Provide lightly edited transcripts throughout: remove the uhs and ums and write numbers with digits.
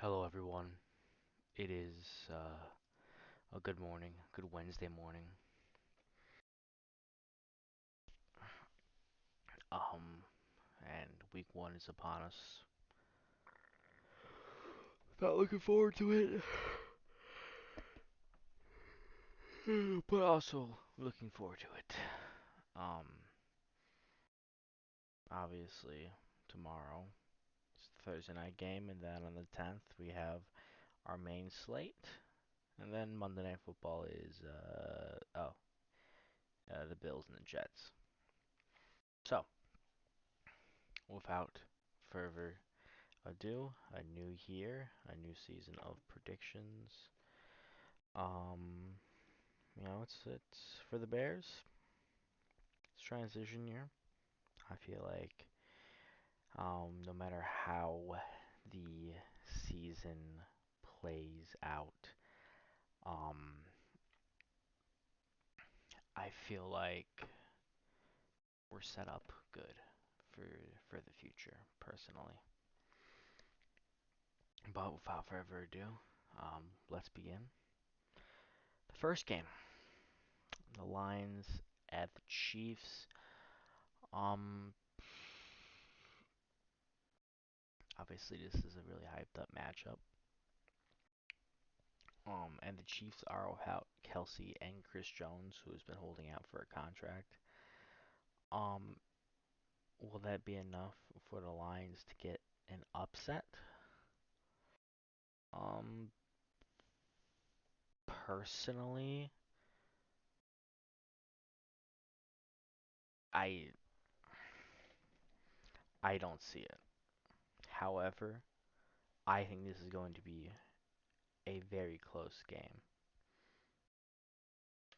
Hello, everyone. It is a good morning, good Wednesday morning. Um, and week one is upon us. Not looking forward to it, but also looking forward to it. Um, Obviously, tomorrow it's the Thursday night game, and then on the 10th we have our main slate, and then Monday Night Football is the Bills and the Jets. So, without further ado, a new year, a new season of predictions. Um, it's for the Bears. It's transition year. I feel like no matter how the season plays out, um, I feel like we're set up good for for the future, personally. But without further ado, let's begin. The first game, the Lions at the Chiefs. Um, Obviously, this is a really hyped up matchup. And the Chiefs are without Kelsey and Chris Jones, who has been holding out for a contract. Um, will that be enough for the Lions to get an upset? Um, Personally, I I don't see it. However, I think this is going to be a very close game.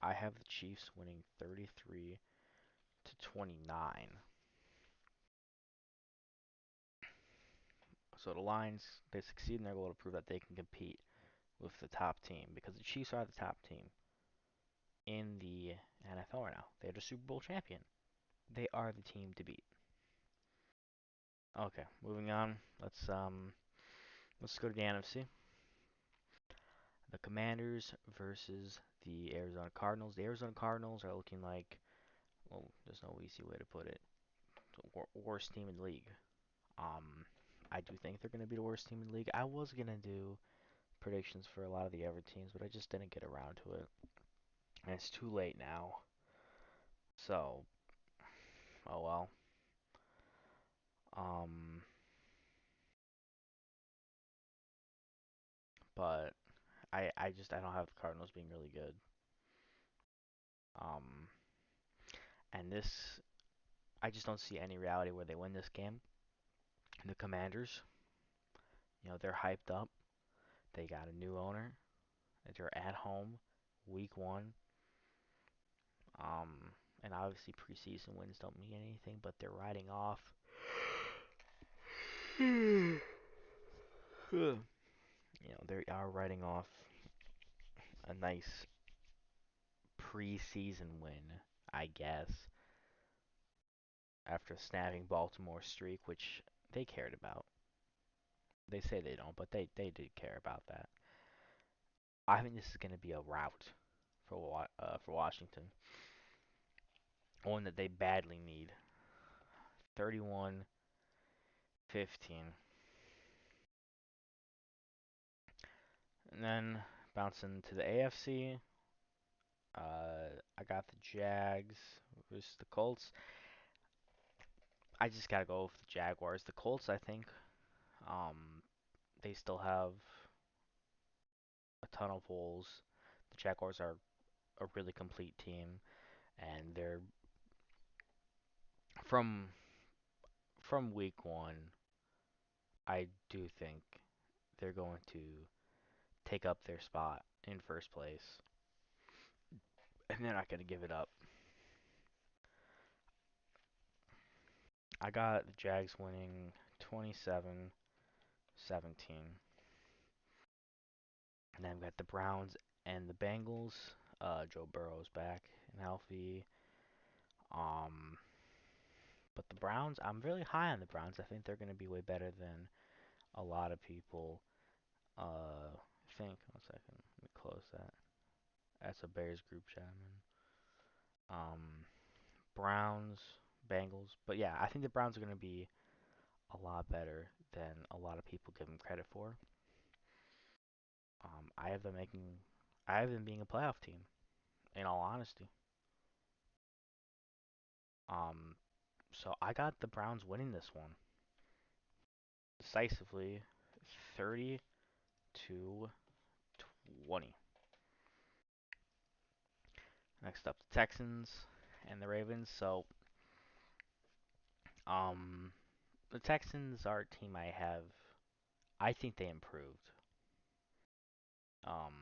I have the Chiefs winning 33-29. So the Lions, they succeed in their goal to prove that they can compete with the top team because the Chiefs are the top team in the NFL right now. They're the Super Bowl champion. They are the team to beat. Okay, moving on. Let's go to the NFC. The Commanders versus the Arizona Cardinals. The Arizona Cardinals are looking like, well, there's no easy way to put it, the worst team in the league. Um, I do think they're going to be the worst team in the league. I was going to do predictions for a lot of the other teams, but I just didn't get around to it. And it's too late now. So, oh well. Um, but I don't have the Cardinals being really good. Um, and this I just don't see any reality where they win this game. The Commanders, they're hyped up. They got a new owner. They're at home, week one. And obviously preseason wins don't mean anything, but they're riding off. They are riding off a nice preseason win, I guess, after snapping Baltimore streak, which they cared about. They say they don't, but they did care about that. I think this is going to be a rout for Washington, one that they badly need. 31-15. And then bouncing to the AFC, I got the Jags versus the Colts. I just gotta go with the Jaguars. The Colts, I think, um, they still have a ton of holes. The Jaguars are a really complete team, and they're from from week one. I do think they're going to take up their spot in first place, and they're not gonna give it up. I got the Jags winning 27-17. And then we got the Browns and the Bengals. Joe Burrow's back and healthy. Um, but the Browns, I'm really high on the Browns. I think they're going to be way better than a lot of people I think, one second, let me close that. That's a Bears group chat, man. Browns, Bengals. But yeah, I think the Browns are going to be a lot better than a lot of people give them credit for. I have them making, I have them being a playoff team, in all honesty. Um, so I got the Browns winning this one decisively, 30 to 20. Next up, the Texans and the Ravens. So, um, the Texans are a team I have. I think they improved. Um,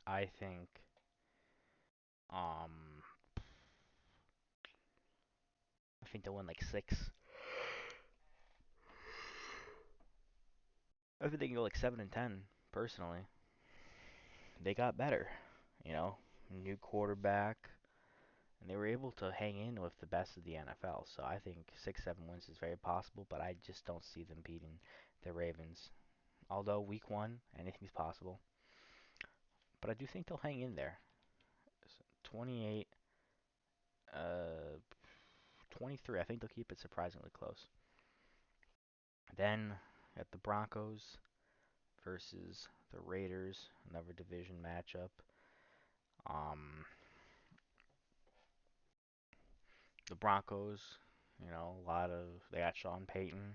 I think, um, I think they'll win like six. I think they can go like 7-10. Personally, they got better. You know, new quarterback, and they were able to hang in with the best of the NFL. So I think 6-7 wins is very possible, but I just don't see them beating the Ravens. Although week one, anything's possible. But I do think they'll hang in there. 28, 23. I think they'll keep it surprisingly close. Then at the Broncos versus the Raiders, another division matchup. Um, the Broncos, a lot of they got Sean Payton.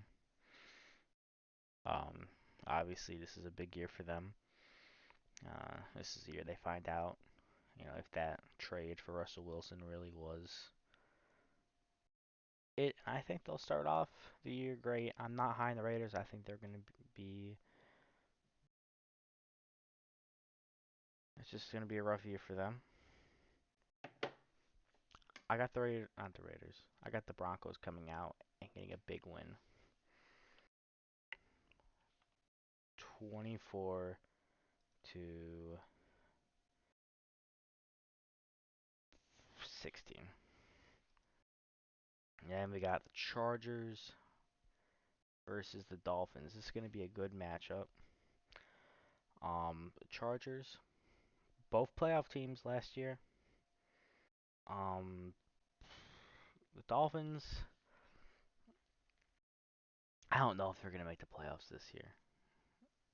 Um, obviously this is a big year for them. This is the year they find out, if that trade for Russell Wilson really was it. I think they'll start off the year great. I'm not high on the Raiders. I think they're going to be. It's just going to be a rough year for them. I got the Raiders, not the Raiders. I got the Broncos coming out and getting a big win. 24 to 16. And we got the Chargers versus the Dolphins. This is going to be a good matchup. Chargers, both playoff teams last year. Um, the Dolphins, I don't know if they're going to make the playoffs this year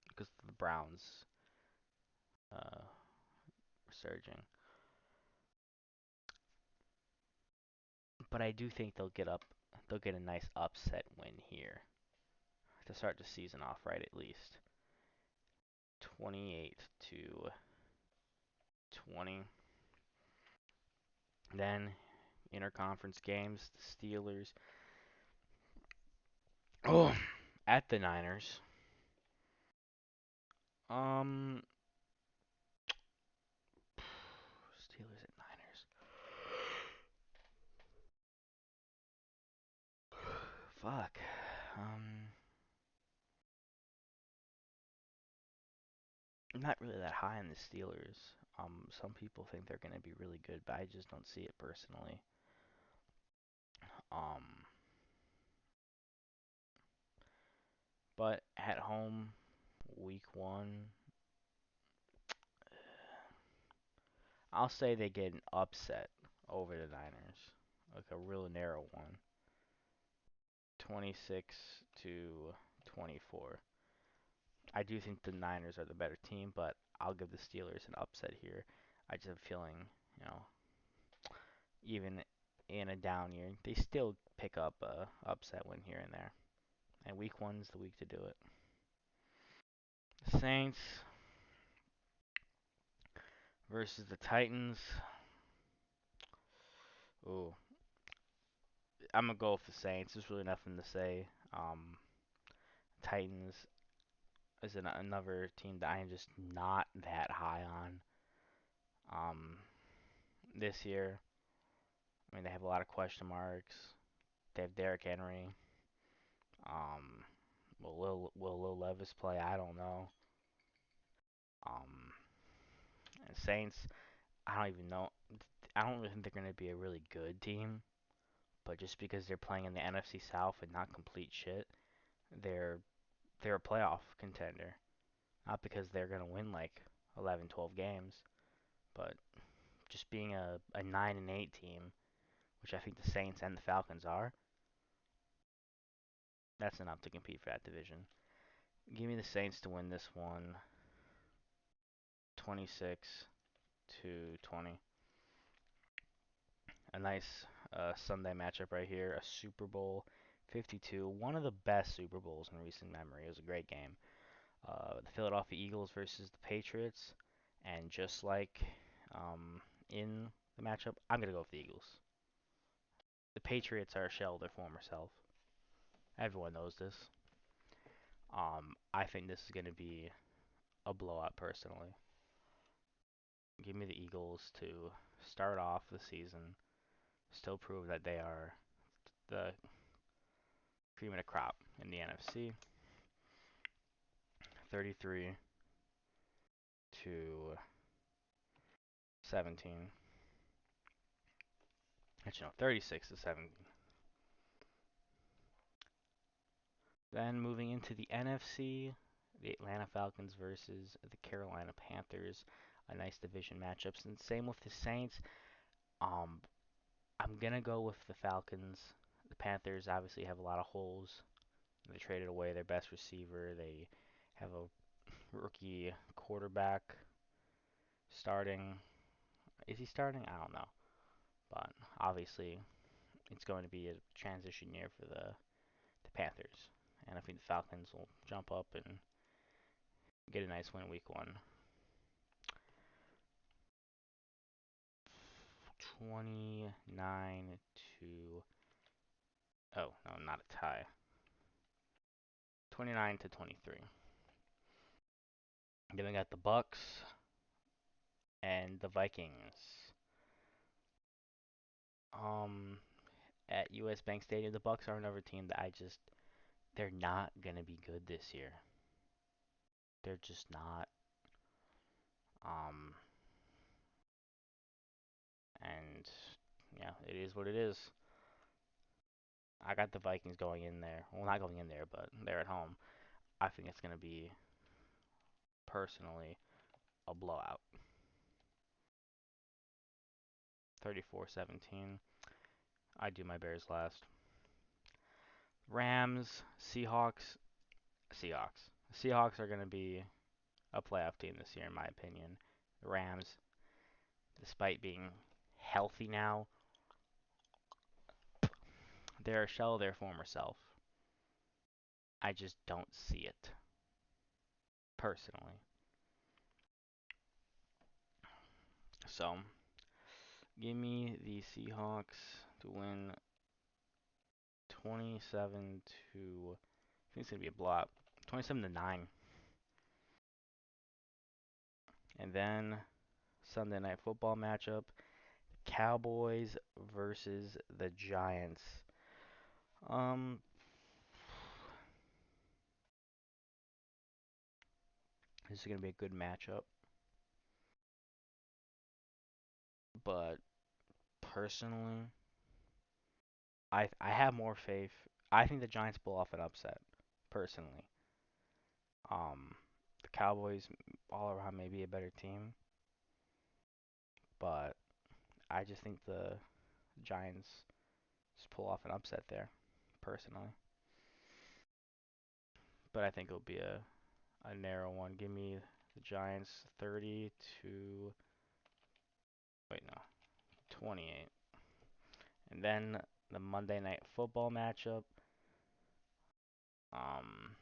because the Browns are surging. But I do think they'll get up. They'll get a nice upset win here to start the season off right at least. 28 to 20. Then interconference games, the Steelers. Oh, at the Niners. Um, Steelers at Niners. Fuck. I'm not really that high on the Steelers. Some people think they're gonna be really good, but I just don't see it personally. Um, but at home, week one, I'll say they get an upset over the Niners, like a real narrow one, 26 to 24. I do think the Niners are the better team, but I'll give the Steelers an upset here. I just have a feeling, you know, even in a down year, they still pick up a upset win here and there. And week one's the week to do it. Saints versus the Titans. Ooh, I'm gonna go with the Saints. There's really nothing to say. Titans is another team that I am just not that high on. Um, this year, I mean, they have a lot of question marks. They have Derrick Henry. Um, will Will Levis play? I don't know. Um, and Saints, I don't even know. I don't really think they're going to be a really good team, but just because they're playing in the NFC South and not complete shit, they're they're a playoff contender. Not because they're going to win like 11, 12 games, but just being a 9 and 8 team, which I think the Saints and the Falcons are, that's enough to compete for that division. Give me the Saints to win this one 26 to 20. A nice Sunday matchup right here, a Super Bowl 52, one of the best Super Bowls in recent memory. It was a great game. The Philadelphia Eagles versus the Patriots, and just like in the matchup, I'm gonna go with the Eagles. The Patriots are a shell of their former self. Everyone knows this. I think this is gonna be a blowout personally. Give me the Eagles to start off the season, still prove that they are the cream of the crop in the NFC. 33 to 17. Actually, no, 36 to 17. Then moving into the NFC, the Atlanta Falcons versus the Carolina Panthers. A nice division matchups. And same with the Saints. Um, I'm gonna go with the Falcons. The Panthers obviously have a lot of holes. They traded away their best receiver. They have a rookie quarterback starting. Is he starting? I don't know. But obviously, it's going to be a transition year for the Panthers. And I think the Falcons will jump up and get a nice win week one. 29 to. Oh, no, not a tie. 29 to 23. Then we got the Bucks and the Vikings. Um, at US Bank Stadium, the Bucks are another team that they're not gonna be good this year. They're just not. Um, and yeah, it is what it is. I got the Vikings going in there. Well, not going in there, but they're at home. I think it's gonna be personally a blowout. 34-17. I do my Bears last. Rams, Seahawks, Seahawks. The Seahawks are going to be a playoff team this year, in my opinion. The Rams, despite being healthy now, they're a shell of their former self. I just don't see it, personally. So, give me the Seahawks to win 27 to. I think it's going to be a blowout. 27 to 9. And then Sunday night football matchup, Cowboys versus the Giants. Um, this is gonna be a good matchup, but personally, I have more faith. I think the Giants pull off an upset. Personally, um, the Cowboys all around may be a better team, but I just think the Giants just pull off an upset there. Personally, but I think it'll be a narrow one. Give me the Giants 30 to. Wait, no. 28. And then the Monday Night Football matchup. Um,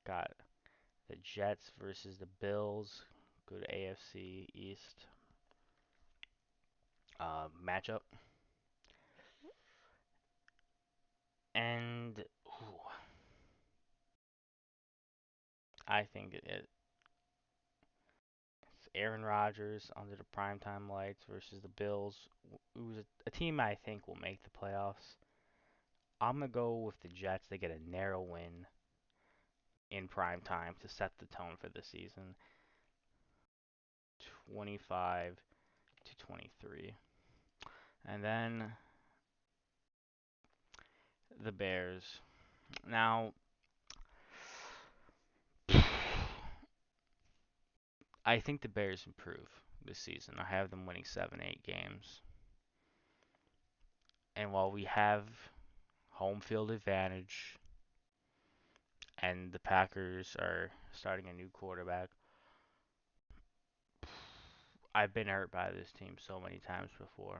got the Jets versus the Bills. Good AFC East matchup. And ooh, I think it's Aaron Rodgers under the primetime lights versus the Bills, who's a team I think will make the playoffs. I'm going to go with the Jets. They get a narrow win in prime time to set the tone for the season. 25 to 23. And then the Bears. Now, I think the Bears improve this season. I have them winning 7, 8 games. And while we have home field advantage and the Packers are starting a new quarterback, I've been hurt by this team so many times before.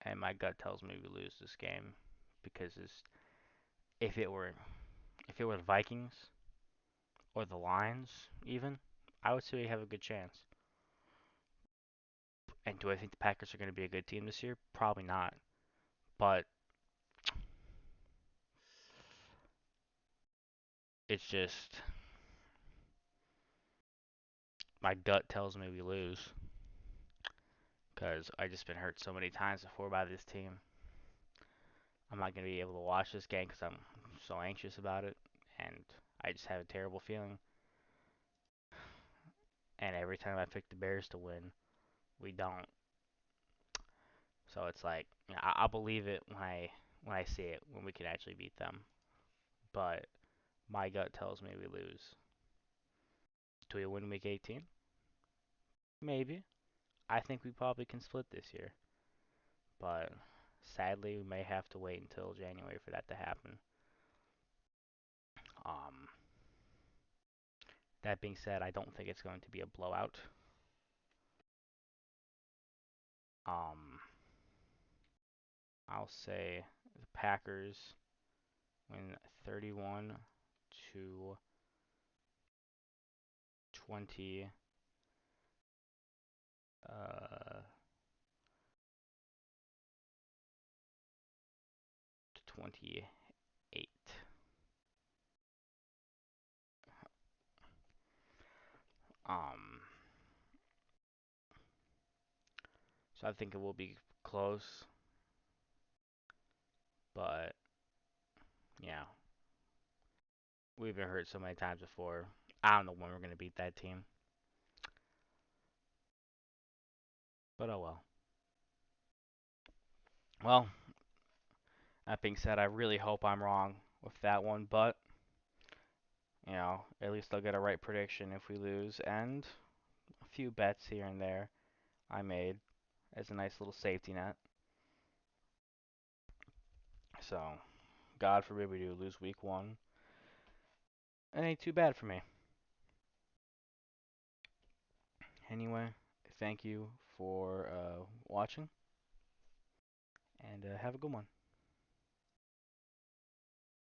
And my gut tells me we lose this game because if it were if it were the Vikings or the Lions even, I would say we have a good chance. And do I think the Packers are going to be a good team this year? Probably not. But it's just my gut tells me we lose because I just been hurt so many times before by this team. I'm not going to be able to watch this game because I'm so anxious about it, and I just have a terrible feeling. And every time I pick the Bears to win, we don't. So it's like, you know, I'll believe it when I see it, when we can actually beat them. But my gut tells me we lose. Do we win week 18? Maybe. I think we probably can split this year. But sadly, we may have to wait until January for that to happen. Um, that being said, I don't think it's going to be a blowout. Um, I'll say the Packers win 31 to 20. Uh, to 28. Um, so I think it will be close, but yeah, we've been hurt so many times before. I don't know when we're gonna beat that team, but oh well. Well, that being said, I really hope I'm wrong with that one, but at least I'll get a right prediction if we lose, and a few bets here and there I made as a nice little safety net. So, God forbid we do lose week 1. It ain't too bad for me. Anyway, thank you for watching, and have a good one.